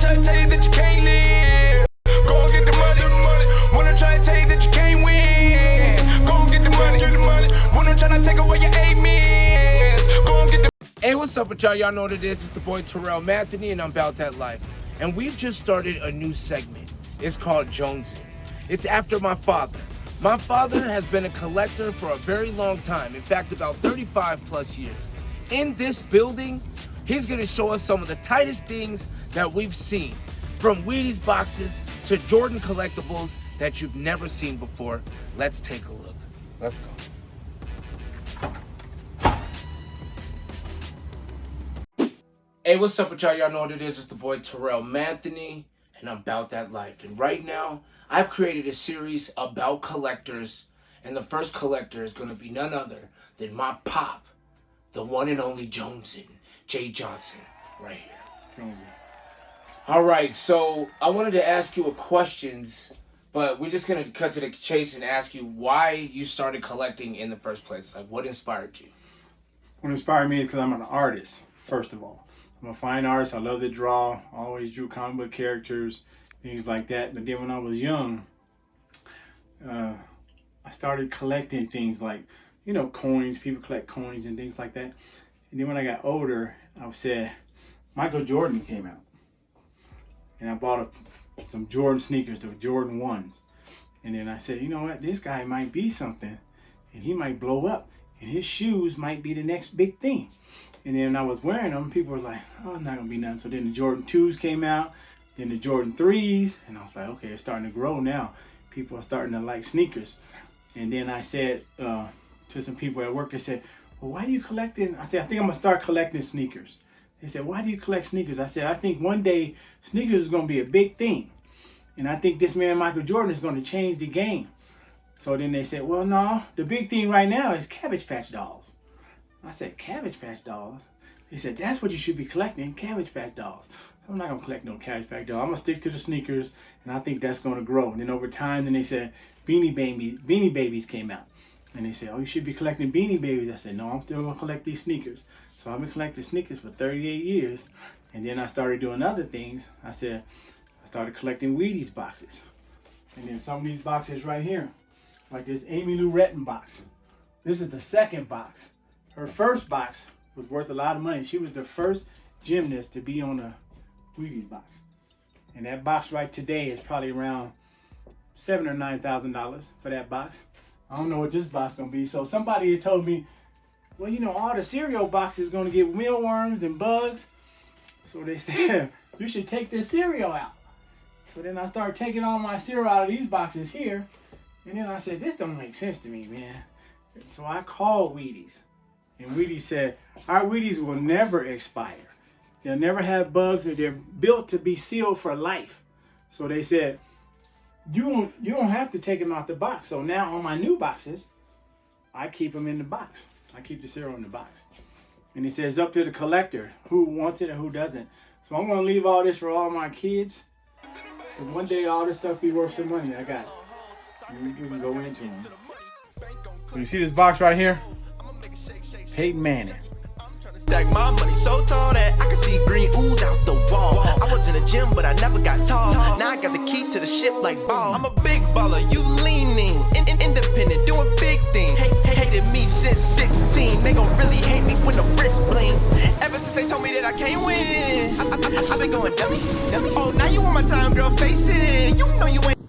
try to tell you that you can't live. Go and get the money. Wanna try to tell you that you can't win. Go and get the money. Wanna try to take away your aim is. Go and get the. Hey, what's up with y'all? Y'all know what it is. It's the boy Terrell, and I'm about that life. And we've just started a new segment. It's called Jonzun. It's after my father. My father has been a collector for a very long time. In fact, about 35 plus years. In this building, he's gonna show us some of the tightest things that we've seen. From Wheaties boxes to Jordan collectibles that you've never seen before. Let's take a look. Let's go. Hey, what's up with y'all? Y'all know what it is. It's the boy Terrell, and I'm about that life. And right now, I've created a series about collectors, and the first collector is going to be none other than my pop, the one and only Jonzun, Jonzun, right here. All right, so I wanted to ask you a questions, but we're just going to cut to the chase and ask you why you started collecting in the first place. Like, what inspired you? What inspired me is because I'm an artist, first of all. I'm a fine artist. I love to draw. I always drew comic book characters, things like that. But then when I was young, I started collecting things like, you know, coins. People collect coins and things like that. And then when I got older, I said, Michael Jordan came out. And I bought some Jordan sneakers, the Jordan 1s. And then I said, you know what? This guy might be something. And he might blow up. And his shoes might be the next big thing. And then when I was wearing them, people were like, oh, it's not going to be nothing. So then the Jordan 2s came out, then the Jordan 3s. And I was like, okay, it's starting to grow now. People are starting to like sneakers. And then I said to some people at work, they said, well, why are you collecting? I said, I think I'm going to start collecting sneakers. They said, why do you collect sneakers? I said, I think one day sneakers is going to be a big thing. And I think this man, Michael Jordan, is going to change the game. So then they said, well, no, the big thing right now is Cabbage Patch dolls. I said, Cabbage Patch dolls? They said, that's what you should be collecting, Cabbage Patch dolls. I'm not going to collect no Cabbage Patch dolls. I'm going to stick to the sneakers, and I think that's going to grow. And then over time, then they said, Beanie Babies came out. And they said, oh, you should be collecting Beanie Babies. I said, no, I'm still going to collect these sneakers. So I've been collecting sneakers for 38 years. And then I started doing other things. I started collecting Wheaties boxes. And then some of these boxes right here, like this Amy Lou Retton box. This is the second box. Her first box was worth a lot of money. She was the first gymnast to be on a Wheaties box. And that box right today is probably around $7,000 or $9,000 for that box. I don't know what this box is going to be. So somebody had told me, well, you know, all the cereal boxes going to get mealworms and bugs. So they said, you should take this cereal out. So then I started taking all my cereal out of these boxes here. And then I said, this don't make sense to me, man. So I called Wheaties. And Wheaties said, our Wheaties will never expire. They'll never have bugs, or they're built to be sealed for life. So they said, you don't have to take them out the box. So now on my new boxes, I keep them in the box. I keep the cereal in the box. And it says up to the collector who wants it and who doesn't. So I'm going to leave all this for all my kids. And one day all this stuff be worth some money. I got it. And we can go into them. So you see this box right here? Peyton Manning. Stack my money so tall that I can see green ooze out the wall. I was in the gym, but I never got tall. Now I got the key to the ship like ball. I'm a big baller, you leaning, independent, doing big things. Hated me since 16. They gon' really hate me when the wrist bling. Ever since they told me that I can't win, I've been going dummy. Oh, now you want my time, girl, face it. You know you ain't.